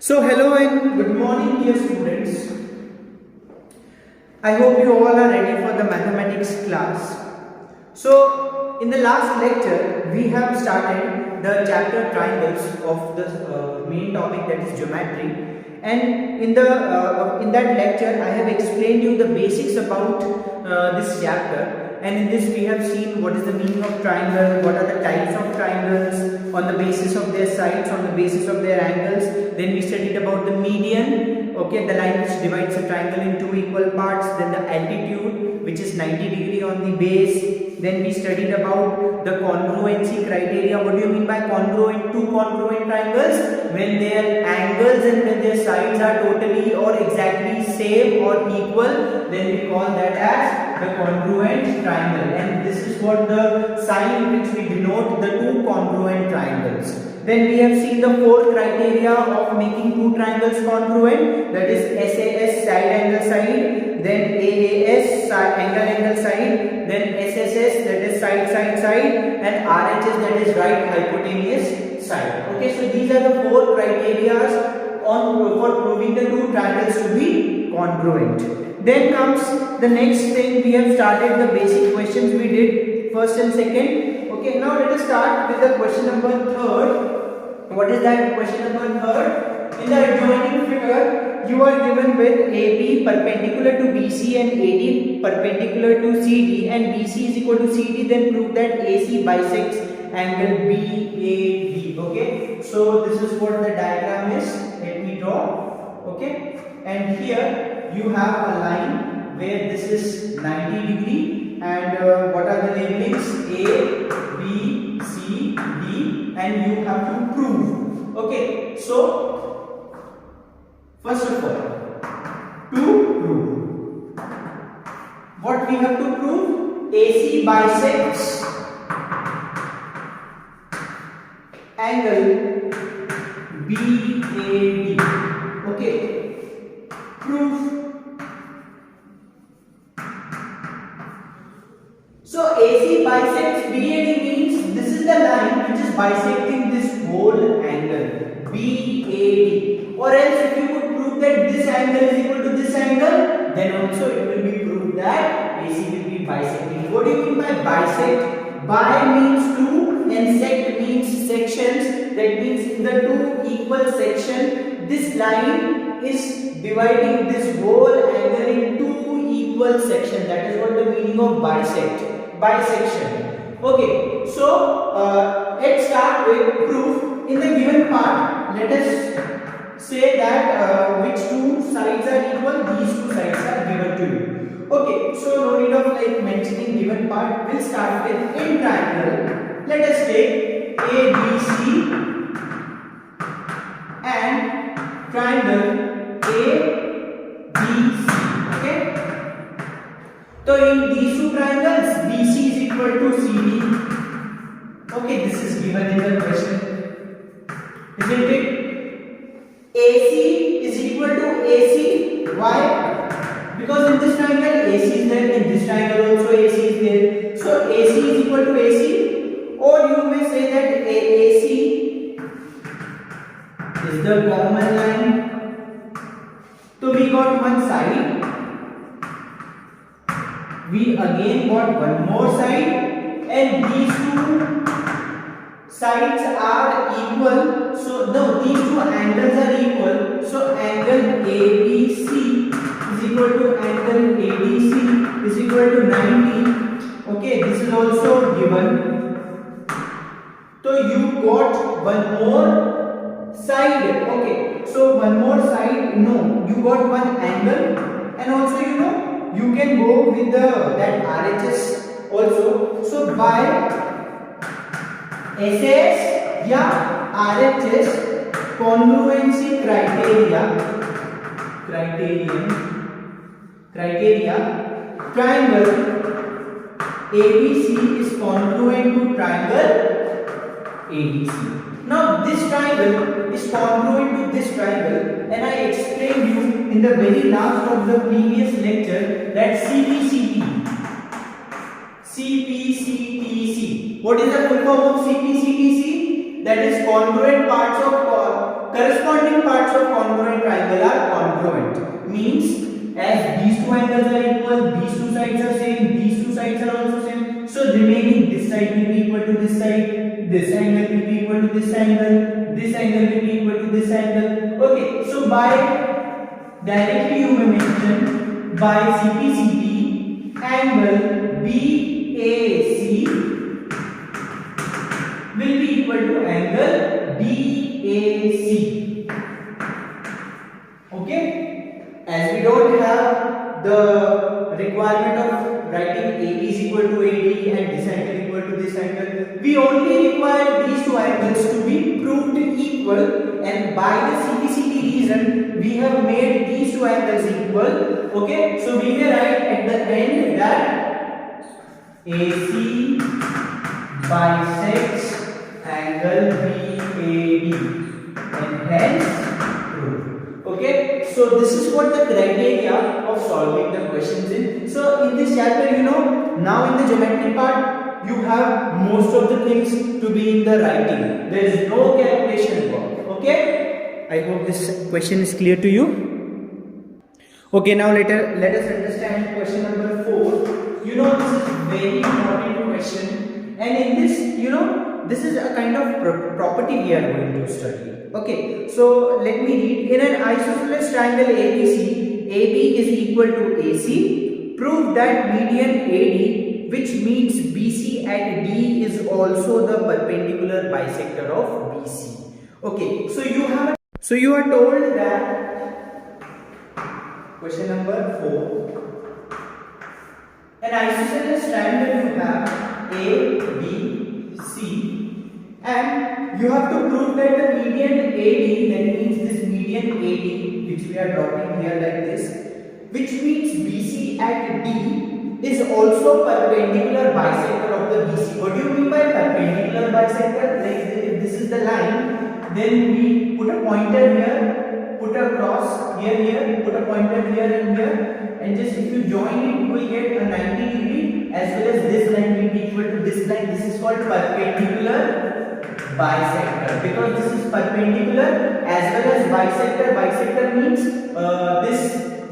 So hello and good morning dear students. I hope you all are ready for the mathematics class. So in the last lecture we have started the chapter triangles of the main topic, that is geometry, and in that lecture I have explained you the basics about this chapter. And in this we have seen what is the meaning of triangle, what are the types of triangles on the basis of their sides, on the basis of their angles. Then we studied about the median, okay, the line which divides a triangle in two equal parts. Then the altitude, which is 90 degree on the base. Then we studied about the congruency criteria. What do you mean by congruent? Two congruent triangles, when their angles and when their sides are totally or exactly same or equal, then we call that as the congruent triangle. And this is what the sign which we denote the two congruent triangles. Then we have seen the four criteria of making two triangles congruent, that is SAS, side angle side, then AAS, angle side, then SSS, that is side and RHS, that is right hypotenuse side. Okay, so these are the four criteria for proving the two triangles to be congruent. Then comes the next thing. We have started the basic questions we did first and second. Okay, now let us start with the question number third. What is that question number third? In the adjoining figure, you are given with AB perpendicular to BC and AD perpendicular to CD, and BC is equal to CD. Then prove that AC bisects angle BAD. Okay, so this is what the diagram is. Let me draw. Okay, and here you have a line where this is 90 degree, and what are the labelings? A, B, C, D, and you have to prove. Okay, so first of all, to prove, what we have to prove? AC bisects angle BAD. Okay, proof. So AC bisects BAD means this is the line which is bisecting this whole angle BAD. Or else if you could prove that this angle is equal to this angle, then also it will be proved that AC will be bisecting. What do you mean by bisect? Bi means two and sect means sections. That means in the two equal section, this line is dividing this whole angle in two equal sections. That is what the meaning of bisect, bisection. Okay, so let's start with proof. In the given part, let us say that which two sides are equal. These two sides are given to you. Okay, so no need of mentioning given part. We'll start with in triangle. Let us take ABC and triangle ABC. Okay. So in these two triangles, BC is equal to CD. Okay, this is given in the question, isn't it? AC is equal to AC. Why? Because in this triangle AC is there, in this triangle also AC is there. So AC is equal to AC, or you may say that AAC is the common line. So we got one side. We again got one more side, and these two sides are equal. So no, these two angles are equal. So angle ABC is equal to angle ADC is equal to 90. Okay, this is also given. So you got one more side. Okay, so one more side. No, you got one angle, and also you can go with that RHS also. So by SS या RHS congruency criteria, triangle ABC is congruent to triangle ADC. Now this triangle is congruent to this triangle, and I explained you in the very last of the previous lecture that CPCT. What is the full form of CPCTC? That is congruent parts of corresponding parts of congruent triangle are congruent. Means as these two angles are equal, these two sides are same, these two sides are also same. So remaining this side will be equal to this side, this angle will be equal to this angle, this angle will be equal to this angle. Okay, so by directly you may mention by CPCP angle BAC will be equal to angle BAC. Okay, as we don't have the requirement of writing AB is equal to AD and this angle equal to this angle, we only require these two angles to be proved equal, and by the CPCP reason we have made these two angles equal. Okay, so we may write at the end that AC bisects angle BAD and hence proved. Okay, so this is what the criteria of solving the questions in. So in this chapter, now in the geometry part you have most of the things to be in the writing. There is no calculation involved. Okay, I hope this question is clear to you. Okay, now let us understand question number 4. This is very important question, and in this this is a kind of property we are going to study. Okay, so let me read. In an isosceles triangle ABC, AB is equal to AC. Prove that median AD, which meets BC at D, is also the perpendicular bisector of BC. Okay, so you are told that question number 4. An isosceles triangle you have A, B, C, and you have to prove that the median AD, that means this median AD which we are dropping here like this, which means BC at D, is also perpendicular bisector of the BC. What do you mean by perpendicular bisector? Like if this is the line, then we put a pointer here, put a cross here, put a pointer here and here, and just if you join it, you will get a 90 degree, as well as this line will be equal to this line. This is called perpendicular bisector, because this is perpendicular as well as bisector. Bisector means this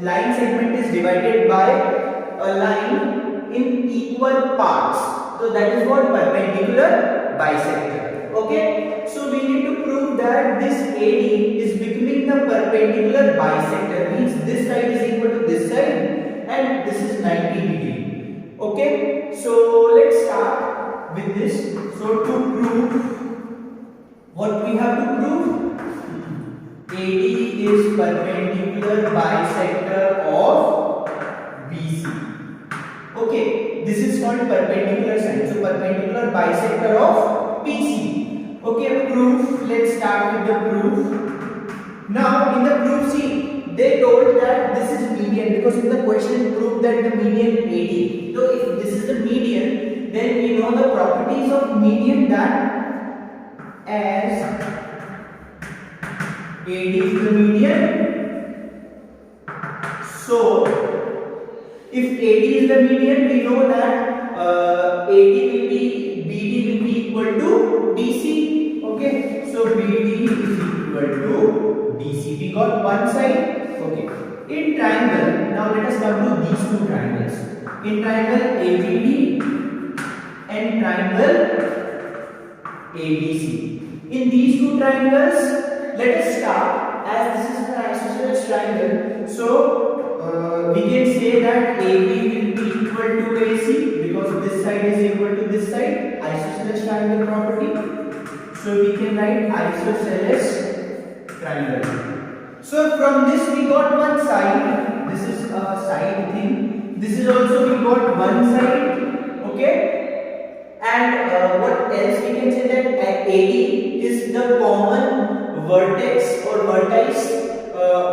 line segment is divided by a line in equal parts. So that is what perpendicular bisector. Okay, so we need to prove that this AD is becoming the perpendicular bisector, means this side is equal to this side and this is 90 degree. Okay, so let's start with this. So to prove, what we have to prove? AD is perpendicular bisector of BC. Okay, this is called perpendicular side. So perpendicular bisector of BC. Okay, proof. Let's start with the proof. Now in the proof, see, they told that this is median, because in the question proved that the median AD. So if this is the median, then we know the properties of median, that as AD is the median. So if AD is the median, we know that AD will be, BD will be equal to BC. Okay, so BD is equal to BC. We got one side. Okay, in triangle, now let us come to these two triangles. In triangle ABD and triangle ABC. In these two triangles, let us start, as this is an isosceles triangle. So we can say that AB will be equal to AC, because this side is equal to this side. Isosceles triangle property. So we can write isosceles triangle. So from this we got one side. This is a side thing. This is also we got one side. Okay. And what else we can say, that AD is the common vertex or vertex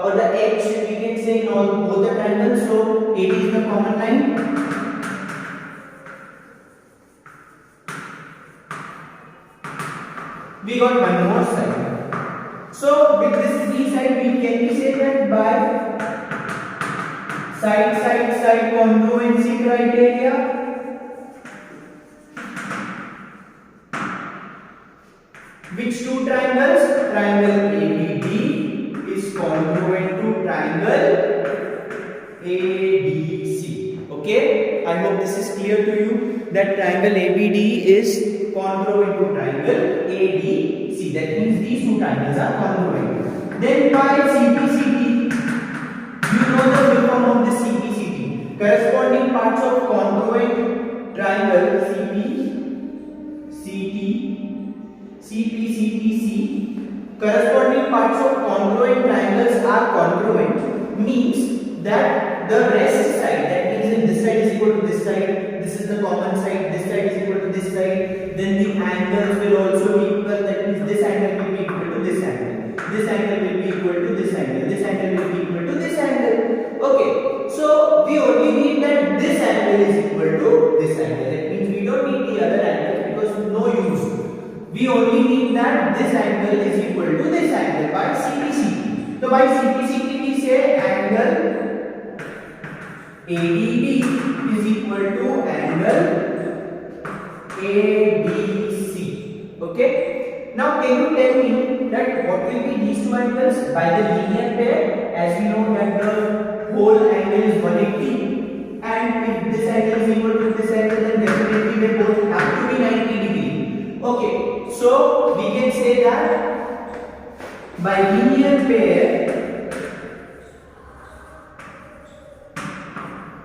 or the edge, we can say, in all both the triangles. So AD is the common line. We got one more side. So with this B side, we can say that by side congruency criteria, which two triangles? Triangle ABD ADC. Okay, I hope this is clear to you that triangle ABD is congruent to triangle ADC. That means these two triangles are congruent. Then by CPCT, you know the full form of the CPCT. Corresponding parts of congruent triangle CPCTC. Corresponding parts of congruent triangles are congruent. Means that the rest side, that means if this side is equal to this side, this is the common side, this side is equal to this side, then the angles will also be equal. That means this angle will be equal to this angle, this angle will be equal to this angle, this angle will be equal to this angle. Okay, so we only need that this angle is equal to this angle. That means we don't need the other angles because no use. We only need that this angle is equal to this angle by CPCT. So by CPCT we say angle ADB is equal to angle ADC. Okay. Now can you tell me that what will be these two angles by the linear pair? As we know that the whole angle is 180, and if this angle is equal to this angle, then definitely they both have to be 90 degree. Okay. So we can say that by linear pair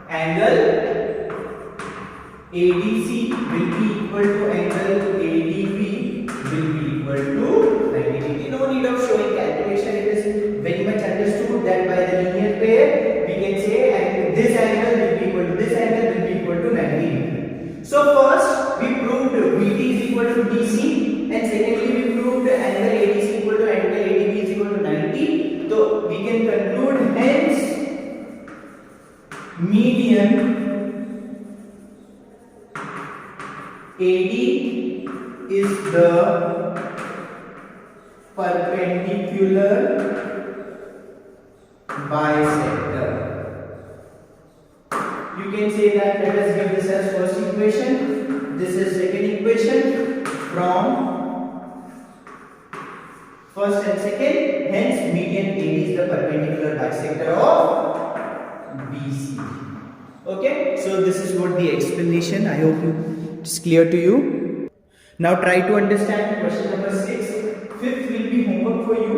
angle ADC will be equal to angle ADB will be equal to 90 degree. No need of showing calculation. It is very much understood that by the linear pair we can say and this angle will be equal to this angle will be equal to 90 degree. So first we proved VT is equal to DC, and secondly we proved angle ADC equal to angle ADB is equal to 90. So we can conclude hence median AD is the perpendicular bisector. You can say that let us give this as first equation, this is second equation from first and second, hence median AD is the perpendicular bisector of BC. Okay, so this is what the explanation. I hope it's clear to you. Now try to understand question number 6. Fifth will be homework for you.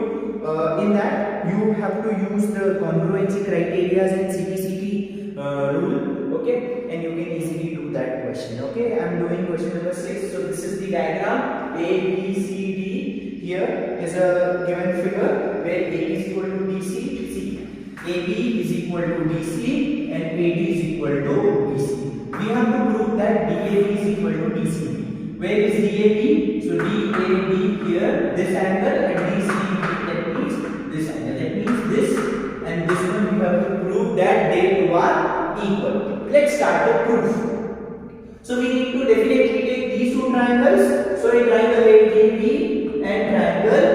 In that you have to use the congruency criteria and CPCT rule. Okay, and you can easily do that question. Okay, I am doing question number 6. So this is the diagram. A, B, C, D. Here is a given figure where A is equal to DC. See, AB is equal to DC and AD is equal to BC. We have to prove that DAB is equal to DCB. Where is DAB? So DAB here, this angle, and DCB, that means this angle. That means this and this one we have to prove that they two are equal. Let's start the proof. So we need to definitely take these two triangles. So a triangle ADB and triangle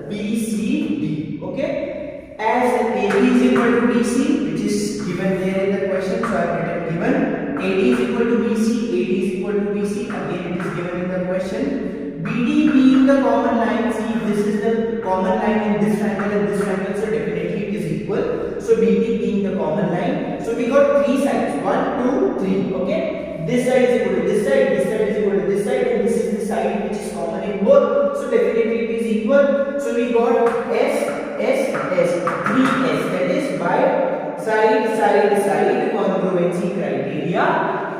BCD. Okay. As AB is equal to DC, which is given there in the question, so I have written given. AD is equal to BC, AD is equal to BC, again it is given in the question. BD being the common line, see this is the common line in this triangle and this triangle, so definitely it is equal. So BD being the common line, so we got three sides, 1, 2, 3. Okay, this side is equal to this side, this side is equal to this side, and this is the side which is common in both. So definitely it is equal. So we got S, 3S, that is by side congruency criteria.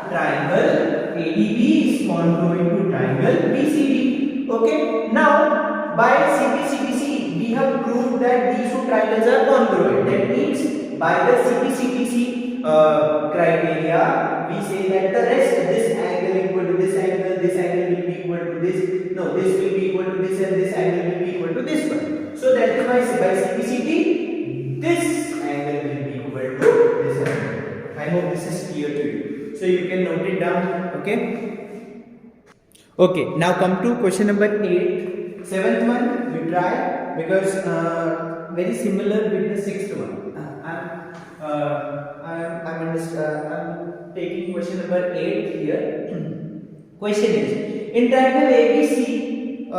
Triangle ADB is congruent to triangle BCD. Okay, now by CPCTC we have proved that these two triangles are congruent. That means by the CPCTC criteria we say that the rest, this angle equal to this angle will be equal to this, no, this will be equal to this, and this angle will be equal to this one. So that is why by CPCT this angle will be equal to this angle. I hope this is clear to you. So you can note it down. Okay. Okay. Now come to question number 8. Seventh one we try because very similar with the sixth one. I'm taking question number 8 here. Question is, in triangle ABC,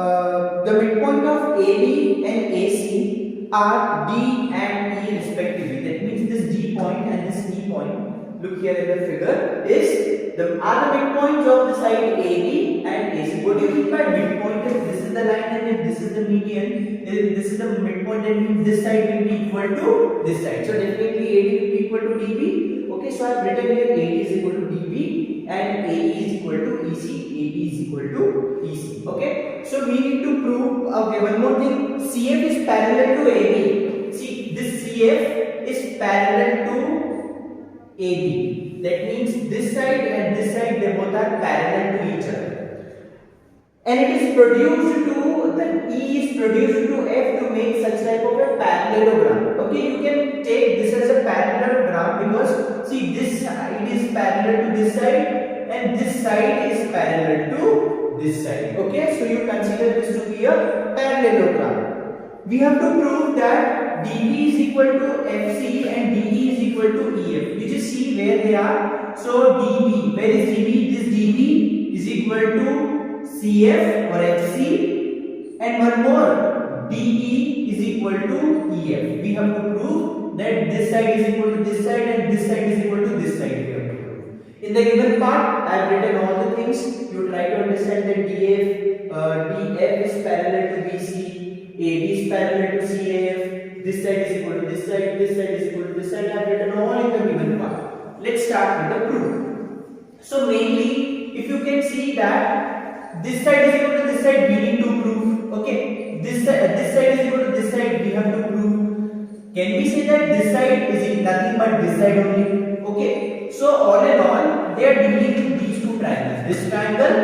the midpoint of AD and AC are D and E respectively. That means this D point and this E point, look here in the figure, is the midpoints of the side AB and AC. What do you mean by midpoint? If this is the line and if this is the median, if this is the midpoint, then means this side will be equal to this side. So definitely AD will be equal to DB. Okay, so I have written here AD is equal to DB and AE is equal to EC, AB is equal to EC. Okay, so we need to prove, okay, one more thing, CF is parallel to AB. See, this CF is parallel to AB. That means this side and this side, they both are parallel to each other. And it is produced to, the E is produced to F to make such type of a parallelogram. Okay, you can take this as a parallelogram because see, this side is parallel to this side and this side is parallel to this side. Okay, so you consider this to be a parallelogram. We have to prove that DB is equal to FC and DE is equal to EF. You just see where they are. So DB, where is DB? This DB is equal to CF or FC, and one more, DE is equal to EF. We have to prove that this side is equal to this side and this side is equal to this side. We have to prove. In the given part, I have written all the things. You try to understand that DF is parallel to BC, AB is parallel to CAF, this side is equal to this side, this side is equal to this side. I have written all in the given part. Let's start with the proof. So mainly, if you can see that this side is equal to this side, we need to prove. Okay, this side is equal to this side, we have to prove. Can we say that this side is nothing but this side only? Okay, so all in all, they are dealing with these two triangles, this triangle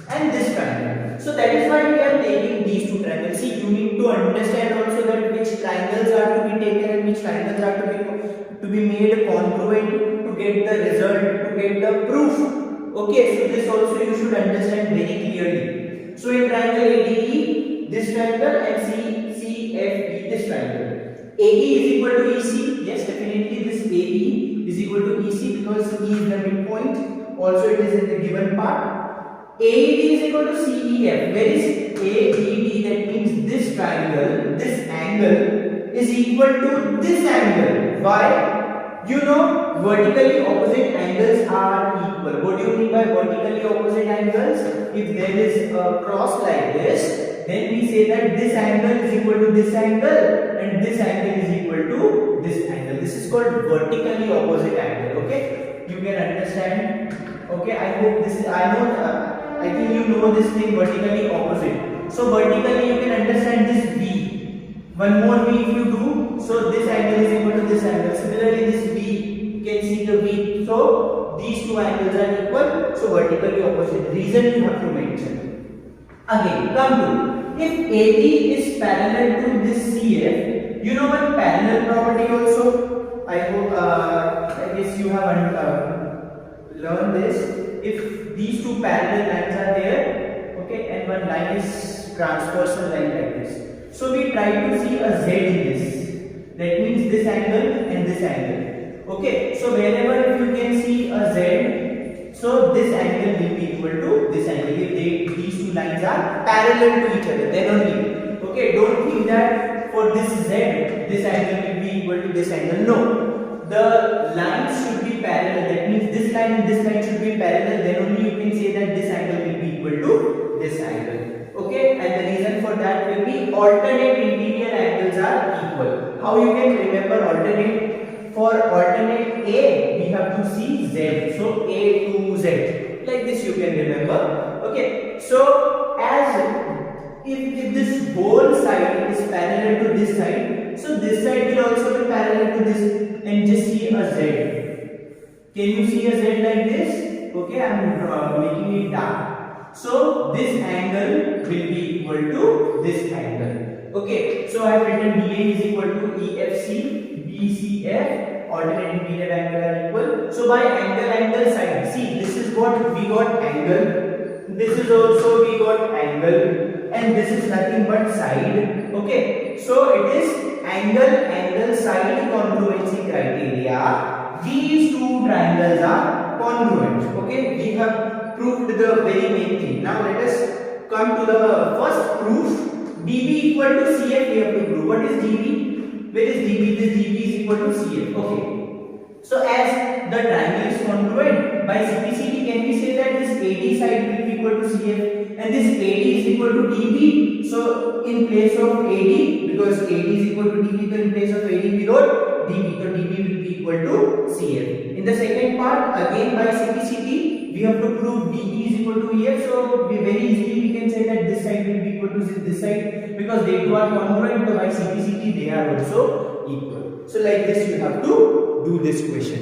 and this triangle. So that is why we are taking these two triangles. See, you need to understand also that which triangles are to be taken and which triangles are to be made congruent to get the result, to get the proof. Okay, so this also you should understand very clearly. So in triangle ADE, this triangle, and CFE, this triangle. AE is equal to EC. Yes, definitely this AE is equal to EC because E is the midpoint. Also, it is in the given part. AED is equal to CEF. Where is AED? That means this triangle, this angle is equal to this angle. Why? You know, vertically opposite angles are equal. What do you mean by vertically opposite angles? If there is a cross like this, then we say that this angle is equal to this angle and this angle is equal to this angle. This is called vertically opposite angle. Okay, you can understand. Okay, I hope this. I think you know this thing, vertically opposite. So vertically you can understand this V. One more V if you do. So this angle is equal to this angle. Similarly this V, you can see the V. So these two angles are equal. So vertically opposite. Reason you have to mention. Again, come to, if AD is parallel to this CF, you know one parallel property also. I hope, I guess you have learned this. If these two parallel lines are there, okay, and one line is transversal line like this, so we try to see a Z in this. That means this angle and this angle. Okay, so wherever if you can see a Z, so this angle will be equal to this angle. If these two lines are parallel to each other, then only. Okay, don't think that for this Z, this angle will be equal to this angle. No. The lines should be parallel. That means this line and this line should be parallel. Then only you can say that this angle will be equal to this angle. Okay, and the reason for that will be alternate interior angles are equal. How you can remember alternate? For alternate A, we have to see Z. So A to Z. Like this you can remember. Okay, so as if this whole side is parallel to this side, so this side will also be parallel to this. And just see a Z. Can you see a Z like this? Okay, I am making it dark. So this angle will be equal to this angle. Okay, so I have written DA is equal to EFC, BCF, alternate interior angle are equal. So by angle side, see this is what we got angle. This is also we got angle, and this is nothing but side. Okay, so it is angle side congruency criteria. These two triangles are congruent. Okay, we have proved the very main thing. Now let us come to the first proof. DB equal to CF we have to prove. What is DB? Where is DB? This DB is equal to CF. Okay. So as the triangle is congruent, by CPCD can we say that this AD side will be equal to CF and this AD is equal to DB. So in place of AD, because AD is equal to DB, so in place of AD we wrote DB. So DB will be equal to CF. In the second part, again by CPCD, we have to prove DB is equal to EF. So we very easily we can say that this side will be equal to this side, because they two are congruent. So by CPCD they are also equal. So like this you have to do this question.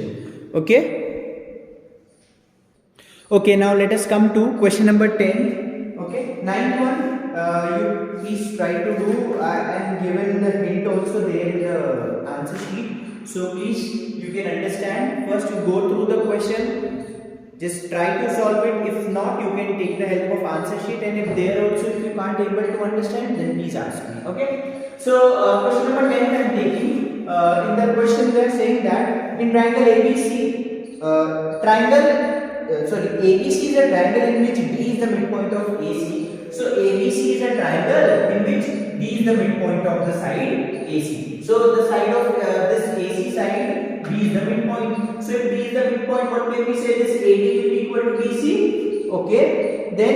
Okay, now let us come to question number 10. Okay, ninth one, you please try to do. I am given the hint also there in the answer sheet, so please you can understand. First you go through the question, just try to solve it. If not, you can take the help of answer sheet, and if there also if you can't able to understand, then please ask me. Okay, so question number 10 I am taking. In the question they are saying that in triangle ABC, ABC is a triangle in which B is the midpoint of AC. So ABC is a triangle in which B is the midpoint of the side AC. So the side of this AC side, B is the midpoint. So if B is the midpoint, what can we say? This AD will be equal to BC. Okay, then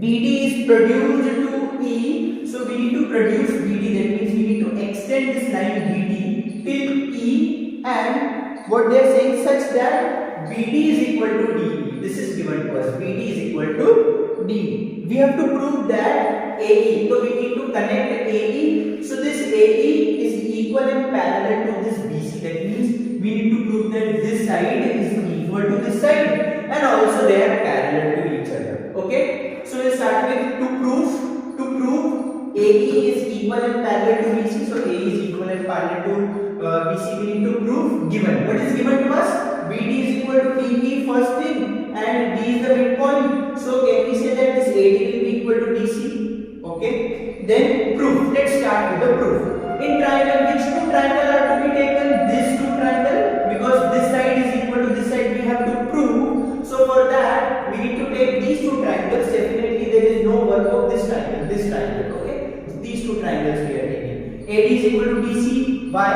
BD is produced to E. So we need to produce BD. That means we need to extend this line BD till E, and what they are saying such that BD is equal to DE. This is given to us. BD is equal to DE. We have to prove that AE. So we need to connect AE. So this AE is equal and parallel to this BC. That means we need to prove that this side is equal to this side, and also they are parallel to each other. Okay. So we start with to prove AE is equal and parallel to BC. So AE is equal and parallel to BC. We need to prove given. What is given to us? BD is equal to DE first thing, and D is the midpoint. So can we say that this AD will be equal to DC? Okay. Then proof. Let's start with the proof. In triangle, which two triangles are to be taken? These two triangles, because this side is equal to this side. We have to prove. So for that, we need to take these two triangles. Definitely there is no work of this triangle. This triangle. Okay. These two triangles we are taking. AD is equal to DC. Why?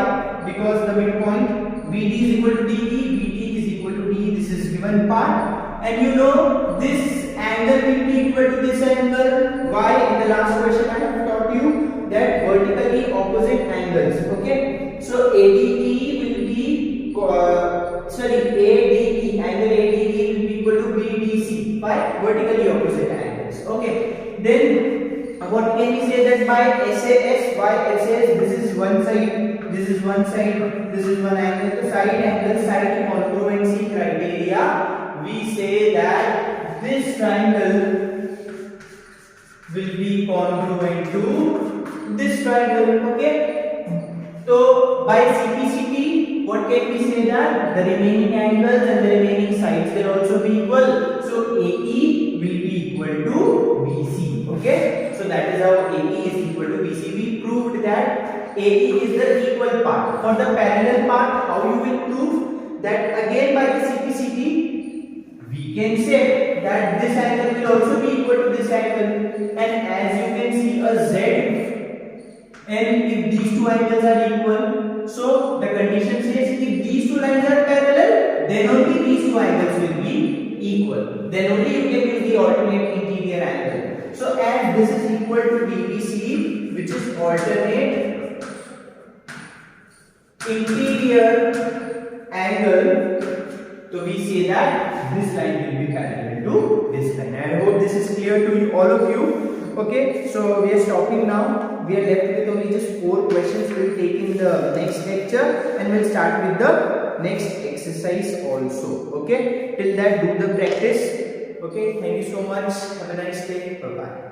Because the midpoint. BD is equal to DE. BD is equal to DE. This is given part. And you know this angle will be equal to this angle. Why? In the last question I have taught you that vertically opposite angles. Okay. So ADE will be ADE angle ADE will be equal to BDC by vertically opposite angles. Okay. Then what can we say that by SAS? Why SAS? This is one side, this is one side, this is one angle. The side congruency criteria, we say that this triangle will be congruent to this triangle. Okay. So by CPCD, what can we say that the remaining angles and the remaining sides will also be equal. So AE will be equal to BC. Okay. So that is how AE is equal to BC. We proved that AE is the equal part. For the parallel part, how you will prove that? Again by the CPCD, we can say that this angle will also be equal to this angle, and as you can see a Z, and if these two angles are equal, so the condition says if these two lines are parallel, then only these two angles will be equal. Then only you can use the alternate interior angle. So as this is equal to DBC, which is alternate interior angle, so we say that this line will be parallel to this line. I hope this is clear to you, all of you. Okay, so we are stopping now. We are left with only just 4 questions. We will take in the next lecture, and we'll start with the next exercise also. Okay, till that do the practice. Okay, thank you so much. Have a nice day. Bye bye.